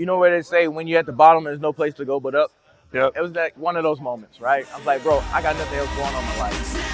you know where they say when you're at the bottom, there's no place to go but up. Yep. It was like one of those moments, right? I was like, bro, I got nothing else going on in my life.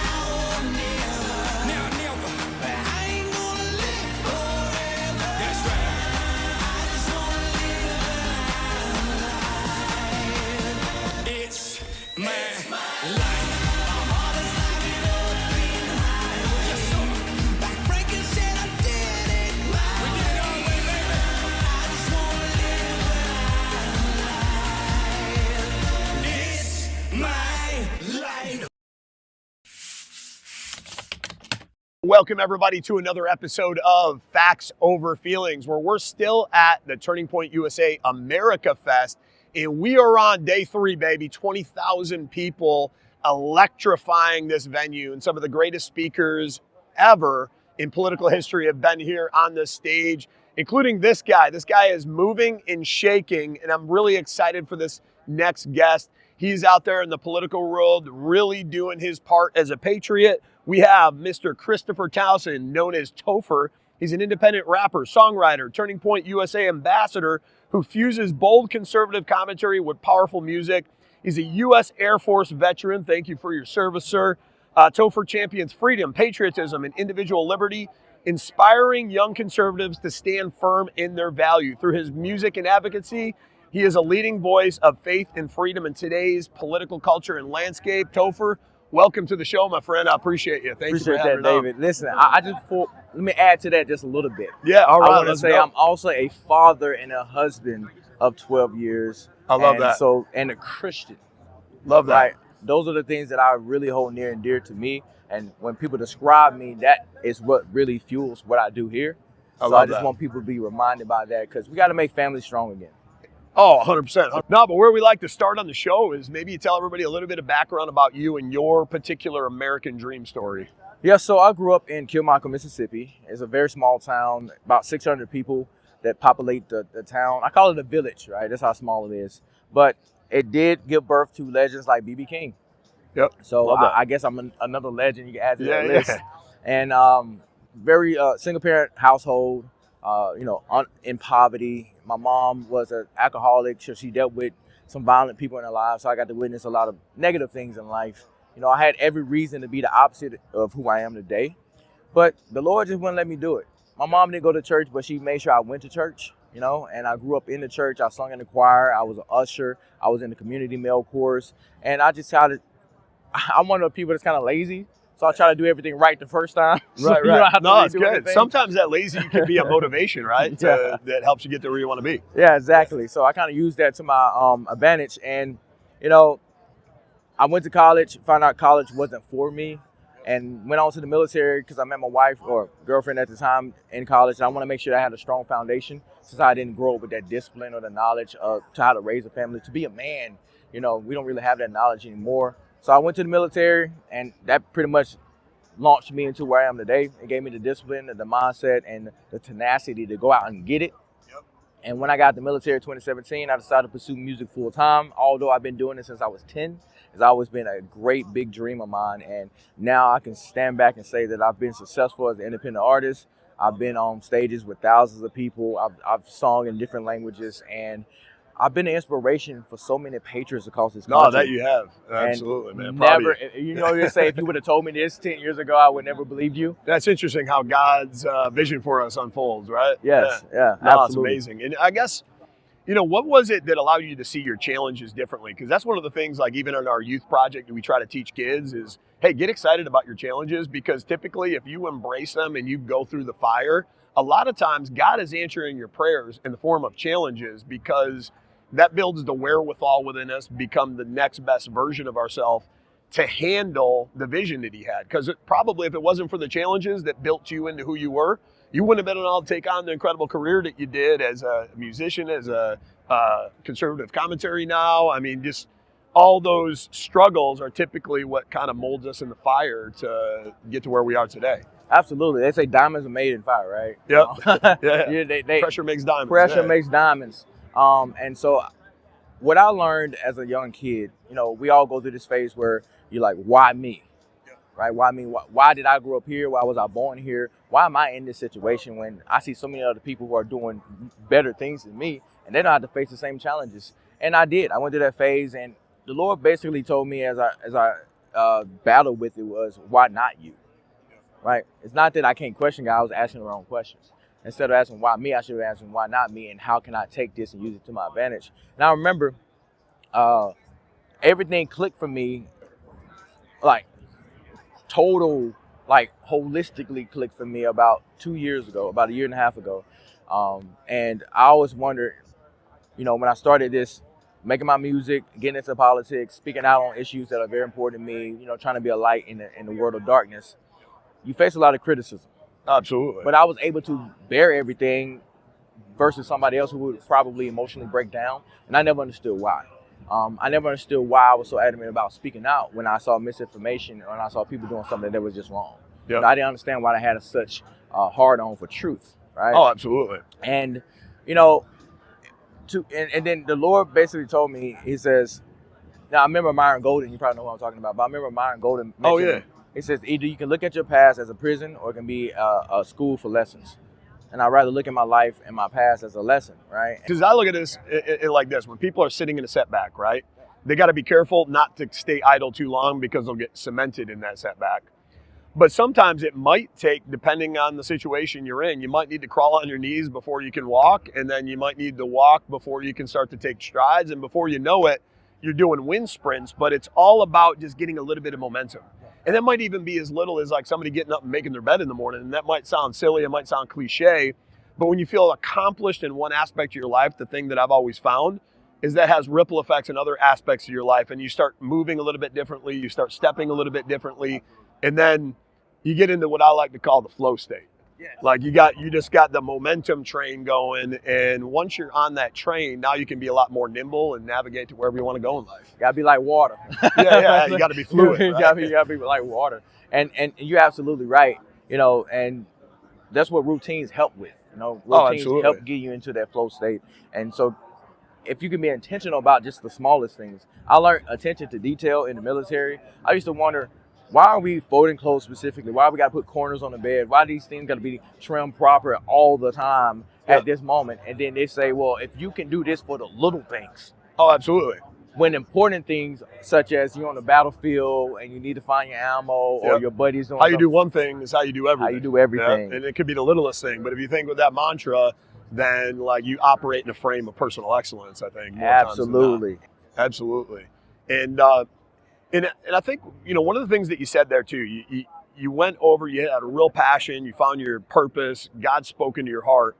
Welcome everybody to another episode of Facts Over Feelings, where we're still at the Turning Point USA America Fest, and we are on day 3, baby. 20,000 people electrifying this venue, and some of the greatest speakers ever in political history have been here on this stage, including this guy. This guy is moving and shaking, and I'm really excited for this next guest. He's out there in the political world, really doing his part as a patriot. We have Mr. Topher Townsend, known as Topher. He's an independent rapper, songwriter, Turning Point USA ambassador who fuses bold conservative commentary with powerful music. He's a U.S. Air Force veteran. Thank you for your service, sir. Topher champions freedom, patriotism, and individual liberty, inspiring young conservatives to stand firm in their value. Through his music and advocacy, he is a leading voice of faith and freedom in today's political culture and landscape. Topher, welcome to the show, my friend. I appreciate you. Thank you for having me on. David. Listen, let me add to that just a little bit. Yeah, all right. I want to say I'm also a father and a husband of 12 years. I love that. And a Christian. Love that. Right? Those are the things that I really hold near and dear to me. And when people describe me, that is what really fuels what I do here. I just want people to be reminded by that, because we got to make families strong again. Oh, 100%. No, but where we like to start on the show is maybe you tell everybody a little bit of background about you and your particular American dream story. Yeah, so I grew up in Kilmichael, Mississippi. It's a very small town, about 600 people that populate the town. I call it a village, right? That's how small it is. But it did give birth to legends like B.B. King. Yep. So I guess I'm another legend you can add to that list. And very single-parent household, in poverty. My mom was an alcoholic, so she dealt with some violent people in her life, so I got to witness a lot of negative things in life. I had every reason to be the opposite of who I am today, but the Lord just wouldn't let me do it. My mom didn't go to church, but she made sure I went to church, and I grew up in the church. I sung in the choir. I was an usher. I was in the community male chorus, and I'm one of the people that's kind of lazy. So I try to do everything right the first time. Right. No, it's good. Anything. Sometimes that lazy can be a motivation, right? That helps you get to where you want to be. Yeah, exactly. So I kind of use that to my advantage. And, I went to college, found out college wasn't for me, and went on to the military because I met my wife or girlfriend at the time in college. And I want to make sure that I had a strong foundation, since I didn't grow up with that discipline or the knowledge of how to raise a family, to be a man. We don't really have that knowledge anymore. So I went to the military, and that pretty much launched me into where I am today. It gave me the discipline, the mindset, and the tenacity to go out and get it. Yep. And when I got to the military in 2017, I decided to pursue music full time. Although I've been doing it since I was 10, it's always been a great big dream of mine. And now I can stand back and say that I've been successful as an independent artist. I've been on stages with thousands of people. I've sung in different languages, and I've been an inspiration for so many patriots across this country. No, that you have. Absolutely, man. Never, you say if you would have told me this 10 years ago, I would never believe you. That's interesting how God's vision for us unfolds, right? Yes, yeah, no, absolutely. It's amazing. And I guess, what was it that allowed you to see your challenges differently? Because that's one of the things, like even in our youth project that we try to teach kids is, hey, get excited about your challenges, because typically if you embrace them and you go through the fire, a lot of times God is answering your prayers in the form of challenges, because that builds the wherewithal within us, become the next best version of ourselves to handle the vision that he had. Because probably if it wasn't for the challenges that built you into who you were, you wouldn't have been able to take on the incredible career that you did as a musician, as a conservative commentary now. I mean, just all those struggles are typically what kind of molds us in the fire to get to where we are today. Absolutely. They say diamonds are made in fire, right? Yep. Yeah. Pressure makes diamonds. Pressure makes diamonds. And so what I learned as a young kid, we all go through this phase where you're like, why me? Right? Why me? Why did I grow up here? Why was I born here? Why am I in this situation when I see so many other people who are doing better things than me? and they don't have to face the same challenges. And I did. I went through that phase, and the Lord basically told me as I battled with it was, why not you? Right? It's not that I can't question God. I was asking the wrong questions. Instead of asking why me, I should have asked why not me, and how can I take this and use it to my advantage. And I remember everything clicked for me, like total, like holistically clicked for me about 2 years ago, about a year and a half ago. And I always wondered, when I started this, making my music, getting into politics, speaking out on issues that are very important to me, trying to be a light in the world of darkness, you face a lot of criticism. Absolutely. But I was able to bear everything versus somebody else who would probably emotionally break down. And I never understood why. I never understood why I was so adamant about speaking out when I saw misinformation or when I saw people doing something that was just wrong. Yep. I didn't understand why they had such hard on for truth, right? Oh, absolutely. And, and then the Lord basically told me, he says, now I remember Myron Golden, you probably know what I'm talking about, but I remember Myron Golden mentioning, he says, either you can look at your past as a prison or it can be a school for lessons. And I'd rather look at my life and my past as a lesson, right? Because I look at this like this. When people are sitting in a setback, right, they got to be careful not to stay idle too long because they'll get cemented in that setback. But sometimes it might take, depending on the situation you're in, you might need to crawl on your knees before you can walk, and then you might need to walk before you can start to take strides. And before you know it, you're doing wind sprints, but it's all about just getting a little bit of momentum. And that might even be as little as like somebody getting up and making their bed in the morning. And that might sound silly, it might sound cliche, but when you feel accomplished in one aspect of your life, the thing that I've always found is that has ripple effects in other aspects of your life. And you start moving a little bit differently, you start stepping a little bit differently, and then you get into what I like to call the flow state. Yes. Like you just got the momentum train going, and once you're on that train, now you can be a lot more nimble and navigate to wherever you want to go in life. You gotta be like water. Yeah, you got to be fluid. You Right? gotta be like water. And you're absolutely right. And that's what routines help with. Routines help get you into that flow state. And so, if you can be intentional about just the smallest things, I learned attention to detail in the military. I used to wonder, why are we folding clothes specifically? Why we got to put corners on the bed? Why these things got to be trimmed proper all the time at this moment? And then they say, well, if you can do this for the little things. Oh, absolutely. When important things, such as you're on the battlefield and you need to find your ammo or your buddies doing how you do one thing is how you do everything. How you do everything. And it could be the littlest thing. But if you think with that mantra, then like you operate in a frame of personal excellence, I think. Absolutely. Absolutely. And I think, one of the things that you said there too, you went over, you had a real passion, you found your purpose, God spoke into your heart,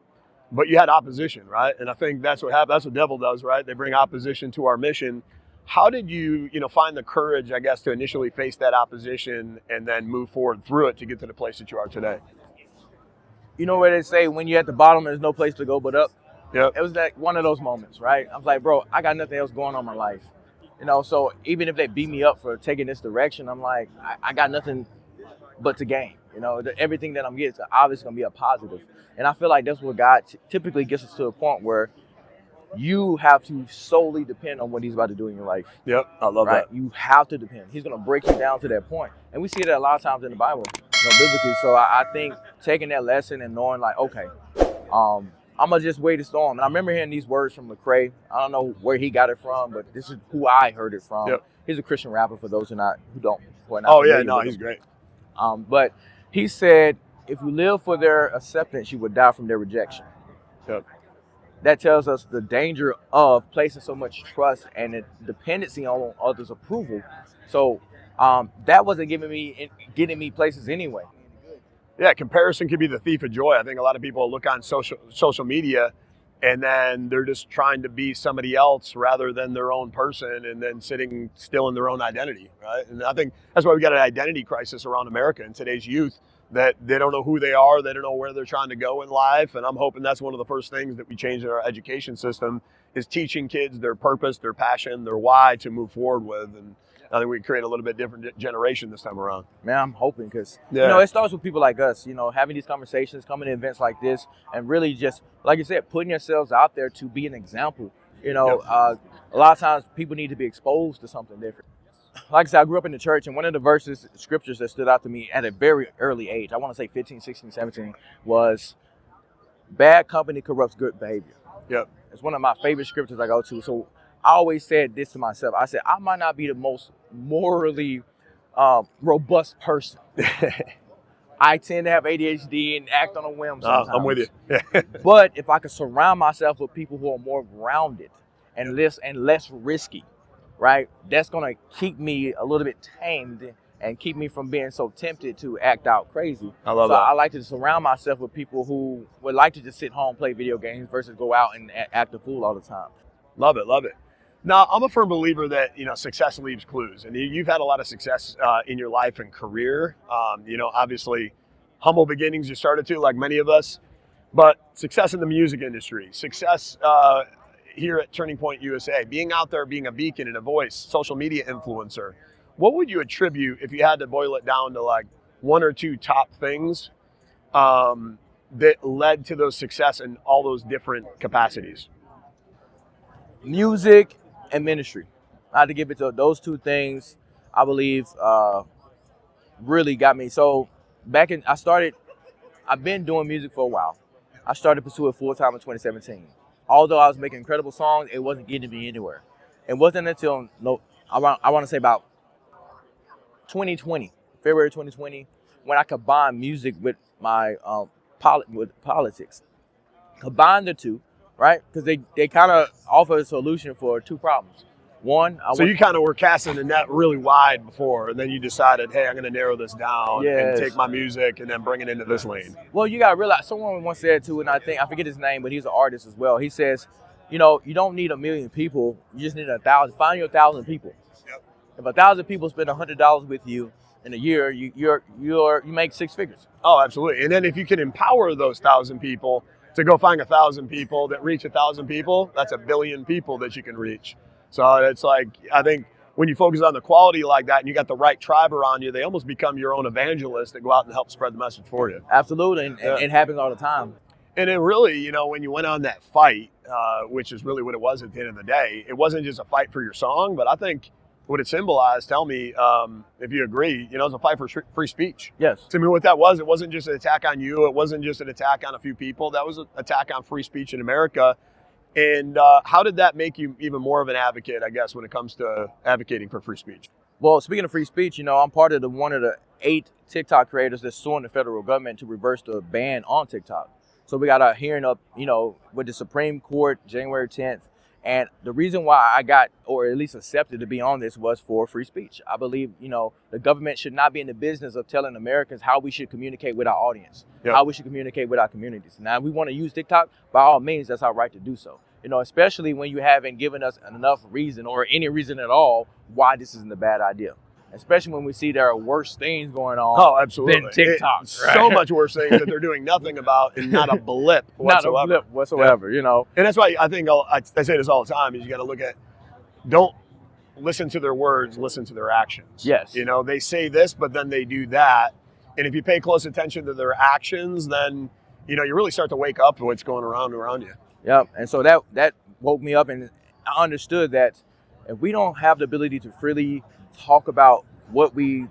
but you had opposition, right? And I think that's what happens. That's what the devil does, right? They bring opposition to our mission. How did you, find the courage, I guess, to initially face that opposition and then move forward through it to get to the place that you are today? You know what they say, when you're at the bottom, there's no place to go but up. Yep. It was like one of those moments, right? I was like, bro, I got nothing else going on in my life. So even if they beat me up for taking this direction, I'm like, I got nothing but to gain. Everything that I'm getting is obviously going to be a positive. And I feel like that's what God typically gets us to a point where you have to solely depend on what he's about to do in your life. Yep, I love that. You have to depend. He's going to break you down to that point. And we see that a lot of times in the Bible, biblically. So I think taking that lesson and knowing like, okay, I'm going to just wait a storm. And I remember hearing these words from Lecrae. I don't know where he got it from, but this is who I heard it from. Yep. He's a Christian rapper for those who are not Oh, yeah, no, he's great. But he said, if you live for their acceptance, you would die from their rejection. Yep. That tells us the danger of placing so much trust and a dependency on others' approval. So that wasn't getting me places anyway. Yeah, comparison can be the thief of joy. I think a lot of people look on social media and then they're just trying to be somebody else rather than their own person, and then sitting still in their own identity, right? And I think that's why we got an identity crisis around America and today's youth, that they don't know who they are, they don't know where they're trying to go in life. And I'm hoping that's one of the first things that we change in our education system is teaching kids their purpose, their passion, their why to move forward with. And I think we can create a little bit different generation this time around. Man, I'm hoping because, it starts with people like us, having these conversations, coming to events like this, and really just, like you said, putting yourselves out there to be an example. A lot of times people need to be exposed to something different. Like I said, I grew up in the church, and one of the scriptures that stood out to me at a very early age, I want to say 15, 16, 17, was bad company corrupts good behavior. Yep. It's one of my favorite scriptures I go to. So I always said this to myself. I said, I might not be the most morally robust person. I tend to have ADHD and act on a whim sometimes. I'm with you. But if I could surround myself with people who are more grounded and less risky, right? That's gonna keep me a little bit tamed and keep me from being so tempted to act out crazy. I love that. I like to surround myself with people who would like to just sit home, play video games versus go out and act a fool all the time. Love it. Now, I'm a firm believer that, success leaves clues, and you've had a lot of success in your life and career. Obviously, humble beginnings you started to, like many of us, but success in the music industry, success here at Turning Point USA, being out there, being a beacon and a voice, social media influencer. What would you attribute, if you had to boil it down to like one or two top things that led to those success in all those different capacities? Music and ministry. I had to give it to those two things. I believe really got me. So I've been doing music for a while. I started to pursue it full time in 2017. Although I was making incredible songs, it wasn't getting me anywhere. It wasn't until I want to say about 2020, February 2020, when I combined music with my politics. Combine the two, right? Because they kind of offer a solution for two problems. One, so you kind of were casting the net really wide before, and then you decided, hey, I'm going to narrow this down and take my music and then bring it into this lane. Well, you got to realize, someone once said too, and I forget his name, but he's an artist as well. He says, you don't need 1 million people, you just need 1,000. Find your 1,000 people. Yep. If 1,000 people spend $100 with you in a year, you make 6 figures. Oh, absolutely. And then if you can empower those 1,000 people to go find 1,000 people that reach 1,000 people, that's 1 billion people that you can reach. So it's like, I think when you focus on the quality like that and you got the right tribe around you, they almost become your own evangelists that go out and help spread the message for you. Absolutely. And it happens all the time. And it really, when you went on that fight, which is really what it was at the end of the day, it wasn't just a fight for your song, but I think what it symbolized, tell me if you agree, it was a fight for free speech. Yes. To me, what that was, it wasn't just an attack on you. It wasn't just an attack on a few people. That was an attack on free speech in America. And how did that make you even more of an advocate, I guess, when it comes to advocating for free speech? Well, speaking of free speech, I'm part of one of the 8 TikTok creators that's suing the federal government to reverse the ban on TikTok. So we got a hearing up, with the Supreme Court January 10th. And the reason why I got, or at least accepted to be on this, was for free speech. I believe, the government should not be in the business of telling Americans how we should communicate with our audience, how we should communicate with our communities. Now, if we want to use TikTok, by all means, that's our right to do so. Especially when you haven't given us enough reason or any reason at all why this isn't a bad idea. Especially when we see there are worse things going on than TikTok. Right? So much worse things that they're doing nothing about, and not a blip whatsoever. Not a blip whatsoever, And that's why I think I say this all the time, is you got to look at, don't listen to their words, listen to their actions. Yes. They say this, but then they do that. And if you pay close attention to their actions, then, you really start to wake up to what's going around you. Yep. And so that woke me up, and I understood that if we don't have the ability to freely talk about what we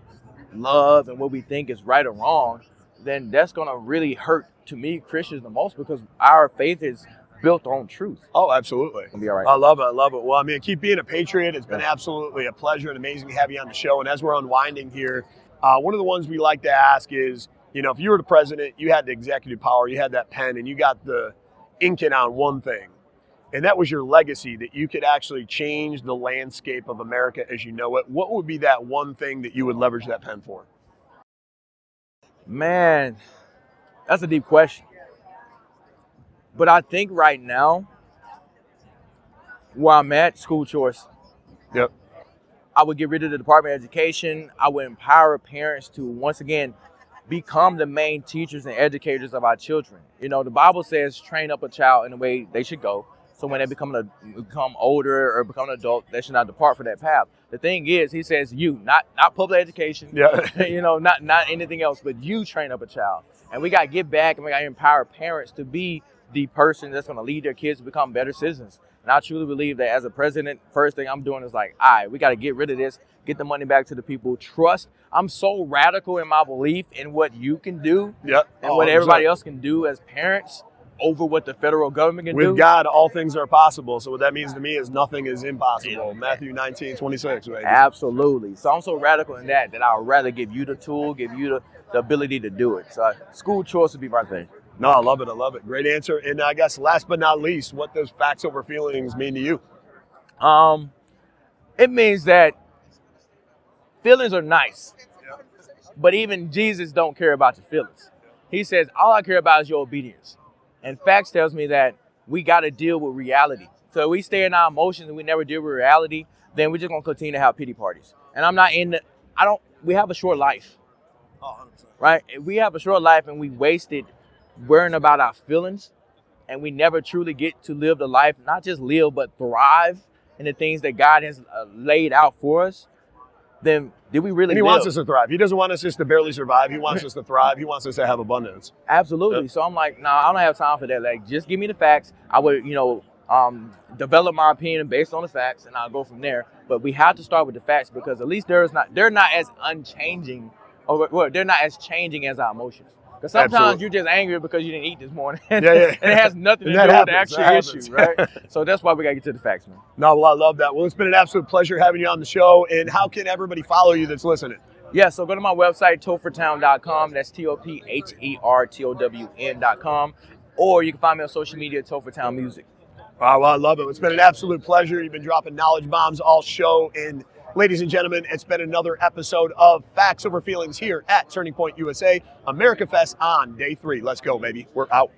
love and what we think is right or wrong, then that's going to really hurt, to me, Christians the most, because our faith is built on truth. Oh, absolutely. It'll be all right. I love it. Well, keep being a patriot. It's been absolutely a pleasure and amazing to have you on the show. And as we're unwinding here, one of the ones we like to ask is, if you were the president, you had the executive power, you had that pen, and you got the inking on one thing, and that was your legacy, that you could actually change the landscape of America as you know it, what would be that one thing that you would leverage that pen for? Man, that's a deep question. But I think right now, where I'm at, school choice. Yep. I would get rid of the Department of Education. I would empower parents to, once again, become the main teachers and educators of our children. The Bible says, train up a child in the way they should go. So when they become older or become an adult, they should not depart from that path. The thing is, he says not public education, not anything else, but you train up a child. And we got to get back and we got to empower parents to be the person that's going to lead their kids to become better citizens. And I truly believe that as a president, first thing I'm doing is like, all right, we got to get rid of this, get the money back to the people, trust. I'm so radical in my belief in what you can do and what everybody else can do as parents, over what the federal government can do. With God, all things are possible. So what that means to me is nothing is impossible. Matthew 19:26, baby. Absolutely. So I'm so radical in that I'd rather give you the tool, give you the ability to do it. So school choice would be my thing. No, I love it. I love it. Great answer. And I guess last but not least, what does facts over feelings mean to you? It means that feelings are nice, but even Jesus don't care about your feelings. He says, all I care about is your obedience. And facts tells me that we got to deal with reality. So if we stay in our emotions and we never deal with reality, then we're just going to continue to have pity parties. And we have a short life. Oh, 100%. Right? If we have a short life and we waste it worrying about our feelings, and we never truly get to live the life, not just live, but thrive in the things that God has laid out for us, then did we really And he live? wants us to thrive. He doesn't want us just to barely survive. He wants us to thrive. He wants us to have abundance. Absolutely. Yep. So I'm like, no, I don't have time for that. Like, just give me the facts. I would, develop my opinion based on the facts, and I'll go from there. But we have to start with the facts because at least they're not as unchanging, or they're not as changing as our emotions. Because sometimes you're just angry because you didn't eat this morning. And it has nothing to do with the actual issue, right? So that's why we got to get to the facts, man. No, well, I love that. Well, it's been an absolute pleasure having you on the show. And how can everybody follow you that's listening? Yeah, so go to my website, tophertown.com. That's TOPHERTOWN.com. Or you can find me on social media, Topher Town Music. Well, I love it. It's been an absolute pleasure. You've been dropping knowledge bombs all show. And ladies and gentlemen, it's been another episode of Facts Over Feelings here at Turning Point USA, America Fest on day 3. Let's go, baby. We're out.